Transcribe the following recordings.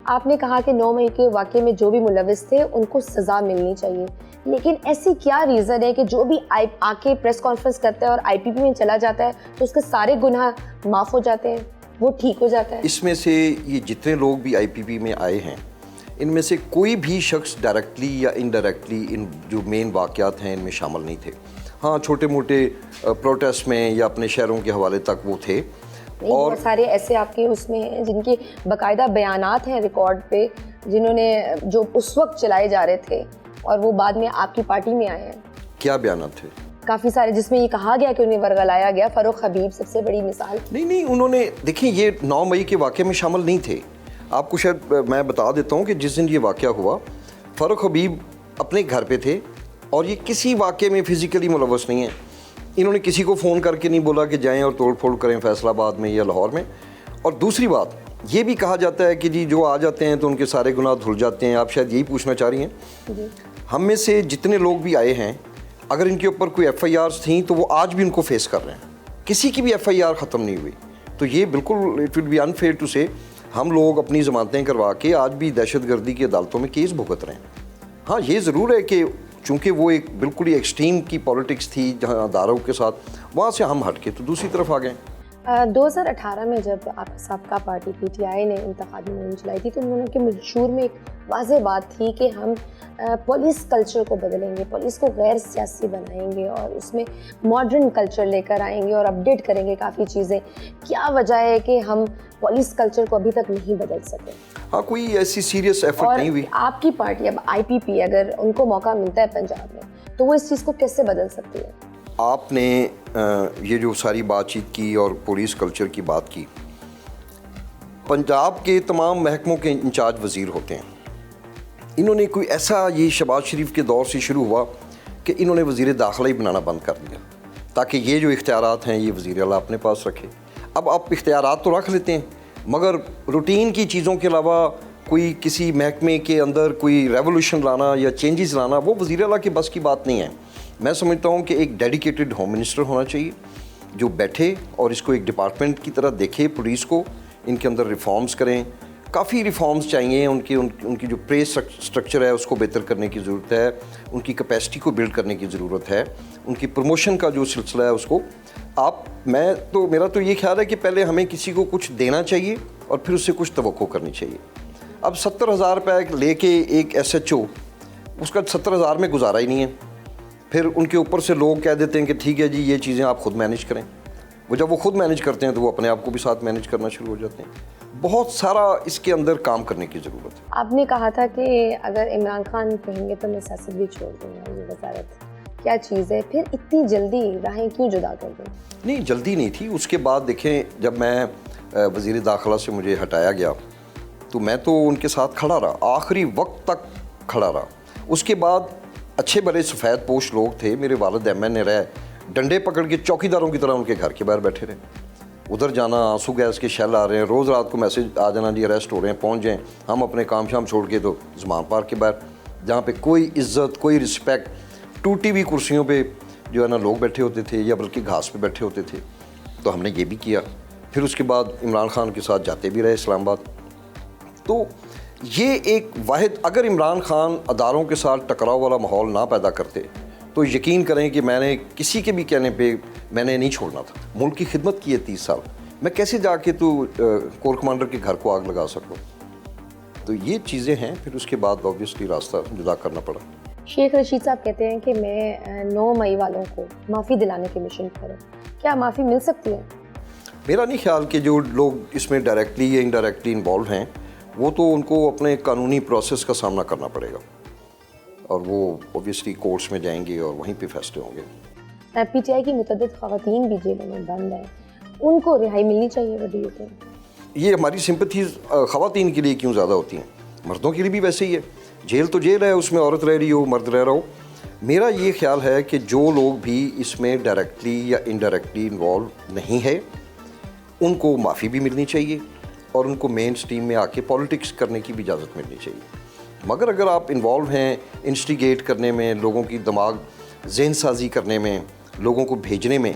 आपने कहा कि 9 मई के वाक़ये में जो भी मुलविस थे उनको सज़ा मिलनी चाहिए, लेकिन ऐसी क्या रीज़न है कि जो भी आके प्रेस कॉन्फ्रेंस करता है और आईपीपी में चला जाता है तो उसके सारे गुनाह माफ़ हो जाते हैं, वो ठीक हो जाता है? इसमें से ये जितने लोग भी आईपीपी में आए हैं, इनमें से कोई भी शख्स डायरेक्टली या इनडायरेक्टली इन जो मेन वाक़यात हैं इनमें शामिल नहीं थे। हाँ, छोटे मोटे प्रोटेस्ट में या अपने शहरों के हवाले तक वो थे। और बहुत सारे ऐसे आपके उसमें हैं जिनके बाकायदा बयानात हैं रिकॉर्ड पे, जिन्होंने जो उस वक्त चलाए जा रहे थे और वो बाद में आपकी पार्टी में आए हैं। क्या बयानात थे? काफ़ी सारे जिसमें ये कहा गया कि उन्हें वर्गलाया गया। फ़ारूक हबीब सबसे बड़ी मिसाल। नहीं, उन्होंने देखिए ये 9 मई के वाक़े में शामिल नहीं थे। आपको शायद मैं बता देता हूँ कि जिस दिन ये वाक़या हुआ, फ़ारूक हबीब अपने घर पे थे और ये किसी वाक़े में फ़िज़िकली मुलव्वस नहीं है। इन्होंने किसी को फ़ोन करके नहीं बोला कि जाएं और तोड़ फोड़ करें फैसलाबाद में या लाहौर में। और दूसरी बात ये भी कहा जाता है कि जी जो आ जाते हैं तो उनके सारे गुनाह धुल जाते हैं। आप शायद यही पूछना चाह रही हैं। हम में से जितने लोग भी आए हैं, अगर इनके ऊपर कोई FIRs थी तो वो आज भी उनको फेस कर रहे हैं। किसी की भी FIR ख़त्म नहीं हुई। तो ये बिल्कुल it will be unfair to say हम लोग अपनी ज़मानतें करवा के आज भी दहशतगर्दी की अदालतों में केस भुगत रहे हैं। हाँ, ये ज़रूर है कि चूँकि वो एक बिल्कुल ही एक्सट्रीम की पॉलिटिक्स थी जहाँ अदारों के साथ, वहाँ से हम हट के तो दूसरी तरफ आ गए। 2018 में जब आप सबका पार्टी PTI ने इंतखाबी मुहिम चलाई थी तो उनके मंशूर में एक वाज़ेह बात थी कि हम पुलिस कल्चर को बदलेंगे, पुलिस को गैर सियासी बनाएंगे और उसमें मॉडर्न कल्चर लेकर आएंगे और अपडेट करेंगे काफ़ी चीज़ें। क्या वजह है कि हम पुलिस कल्चर को अभी तक नहीं बदल सके? हाँ, कोई ऐसी सीरियस एफर्ट नहीं हुई। आपकी पार्टी अब IPP अगर उनको मौका मिलता है पंजाब में तो वो इस चीज़ को कैसे बदल सकती है? आपने ये जो सारी बातचीत की और पुलिस कल्चर की बात की, पंजाब के तमाम महकमों के इंचार्ज वज़ीर होते हैं। इन्होंने कोई ऐसा, ये शहबाज शरीफ के दौर से शुरू हुआ कि इन्होंने वज़ीर दाखिला ही बनाना बंद कर दिया ताकि ये जो इख्तियारात हैं ये वज़ीर आला अपने पास रखे। अब आप इख्तियारात तो रख लेते हैं मगर रूटीन की चीज़ों के अलावा कोई किसी महकमे के अंदर कोई रेवोल्यूशन लाना या चेंजेस लाना वो वज़ीर आला के बस की बात नहीं है। मैं समझता हूँ कि एक डेडिकेटेड होम मिनिस्टर होना चाहिए जो बैठे और इसको एक डिपार्टमेंट की तरह देखे, पुलिस को, इनके अंदर रिफॉर्म्स करें। काफ़ी रिफॉर्म्स चाहिए। उनकी जो पे स्ट्रक्चर है उसको बेहतर करने की ज़रूरत है, उनकी कैपेसिटी को बिल्ड करने की ज़रूरत है, उनकी प्रमोशन का जो सिलसिला है उसको मेरा तो ये ख्याल है कि पहले हमें किसी को कुछ देना चाहिए और फिर उससे कुछ तवक्को करनी चाहिए। अब 70,000 रुपये लेके एक SHO, उसका 70,000 में गुजारा ही नहीं है। फिर उनके ऊपर से लोग कह देते हैं कि ठीक है जी ये चीज़ें आप खुद मैनेज करें। वो जब वो खुद मैनेज करते हैं तो वो अपने आप को भी साथ मैनेज करना शुरू हो जाते हैं। बहुत सारा इसके अंदर काम करने की ज़रूरत है। आपने कहा था कि अगर इमरान खान कहेंगे तो मैं सियासत भी छोड़ दूँगा, ये वज़ारत क्या चीज़ है? फिर इतनी जल्दी राहें क्यों जुदा कर दें? नहीं, जल्दी नहीं थी। उसके बाद देखें, जब मैं वज़ीर दाखिला से मुझे हटाया गया तो मैं तो उनके साथ खड़ा रहा, आखिरी वक्त तक खड़ा रहा। उसके बाद अच्छे बड़े सफ़ेद पोश लोग थे, मेरे वालिद MNA रहे, डंडे पकड़ के चौकीदारों की तरह उनके घर के बाहर बैठे रहे। उधर जाना, आंसू गैस के शेल आ रहे हैं, रोज़ रात को मैसेज आ जाना जी अरेस्ट हो रहे हैं, पहुंच जाएं। हम अपने काम शाम छोड़ के तो ज़मान पार्क के बाहर, जहाँ पे कोई इज़्ज़त, कोई रिस्पेक्ट, टूटी हुई कुर्सियों पे जो है ना लोग बैठे होते थे या बल्कि घास पे बैठे होते थे। तो हमने ये भी किया। फिर उसके बाद इमरान खान के साथ जाते भी रहे इस्लामाबाद। तो ये एक वाहिद, अगर इमरान खान अदारों के साथ टकराव वाला माहौल ना पैदा करते तो यकीन करें कि मैंने किसी के भी कहने पे मैंने नहीं छोड़ना था। मुल्क की खिदमत की है 30 साल, मैं कैसे जाके तो कोर कमांडर के घर को आग लगा सकूँ? तो ये चीज़ें हैं। फिर उसके बाद ऑब्वियसली रास्ता जुदा करना पड़ा। शेख रशीद साहब कहते हैं कि मैं 9 मई वालों को माफ़ी दिलाने के मिशन पर हूं। क्या माफ़ी मिल सकती है? मेरा नहीं ख्याल कि जो लोग इसमें डायरेक्टली या इनडायरेक्टली इन्वॉल्व हैं वो तो उनको अपने कानूनी प्रोसेस का सामना करना पड़ेगा और वो ऑब्वियसली कोर्ट्स में जाएंगे और वहीं पे फैसले होंगे। PTI की मुतअद्दिद ख़वातीन भी जेलों में बंद हैं, उनको रिहाई मिलनी चाहिए। वही ये हमारी सिंपथीज़ ख़वातीन के लिए क्यों ज़्यादा होती हैं? मर्दों के लिए भी वैसे ही है। जेल तो जेल है, उसमें औरत रह रही हो, मर्द रह रहा हो। मेरा ये ख्याल है कि जो लोग भी इसमें डायरेक्टली या इनडायरेक्टली इन्वॉल्व नहीं है उनको माफ़ी भी मिलनी चाहिए और उनको मेन स्ट्रीम में आके पॉलिटिक्स करने की भी इजाज़त मिलनी चाहिए। मगर अगर आप इन्वॉल्व हैं इंस्टिगेट करने में, लोगों की दिमाग जहन साजी करने में, लोगों को भेजने में,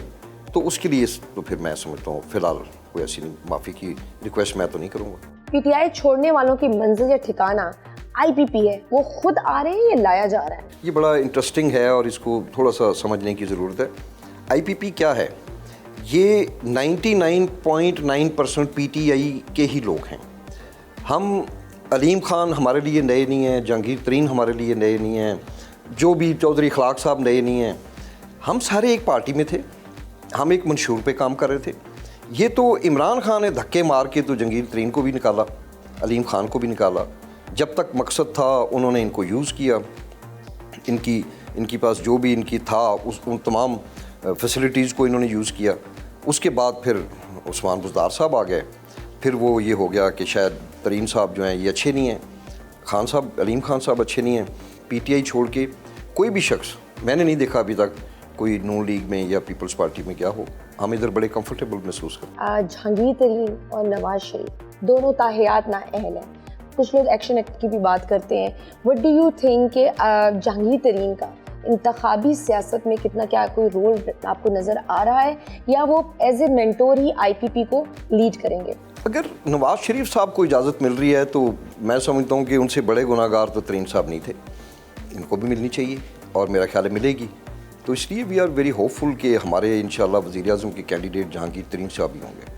तो उसके लिए तो फिर मैं समझता हूँ फ़िलहाल कोई ऐसी माफ़ी की रिक्वेस्ट मैं तो नहीं करूँगा। पीटीआई छोड़ने वालों की मंजिल या ठिकाना आईपीपी है, वो खुद आ रहे हैं या लाया जा रहा है? ये बड़ा इंटरेस्टिंग है और इसको थोड़ा सा समझने की ज़रूरत है। आईपीपी क्या है? ये 99.9% पीटीआई के ही लोग हैं। हम अलीम खान हमारे लिए नए नहीं हैं, जहांगीर तरीन हमारे लिए नए नहीं हैं, जो भी चौधरी इखलाक साहब नए नहीं हैं। हम सारे एक पार्टी में थे, हम एक मंशूर पे काम कर रहे थे। ये तो इमरान खान ने धक्के मार के तो जहांगीर तरीन को भी निकाला, अलीम खान को भी निकाला। जब तक मकसद था उन्होंने इनको यूज़ किया, इनकी पास जो भी इनकी था उन तमाम फैसिलिटीज़ को इन्होंने यूज़ किया। उसके बाद फिर उस्मान बुज़दार साहब आ गए, फिर वो ये हो गया कि शायद तरीन साहब जो हैं ये अच्छे नहीं हैं, खान साहब अलीम खान साहब अच्छे नहीं हैं। पीटीआई छोड़ के कोई भी शख्स मैंने नहीं देखा अभी तक कोई नून लीग में या पीपल्स पार्टी में गया हो। हम इधर बड़े कंफर्टेबल महसूस करते हैं। जहांगीर तरीन और नवाज शरीफ दोनों ताहियात नाअहल हैं। कुछ लोग एक्शन एक्ट की भी बात करते हैं। व्हाट डू यू थिंक कि जहांगीर तरीन का इंतखाबी सियासत में कितना क्या कोई रोल आपको नज़र आ रहा है, या वो as a mentor he IPP को लीड करेंगे? अगर नवाज शरीफ साहब को इजाज़त मिल रही है तो मैं समझता हूँ कि उनसे बड़े गुनाहगार तो तरीन साहब नहीं थे, इनको भी मिलनी चाहिए और मेरा ख्याल है मिलेगी। तो इसलिए वी आर वेरी होपफुल कि हमारे इंशाल्लाह वज़ीर आज़म के कैंडिडेट जहांगीर तरीन साहब ही होंगे।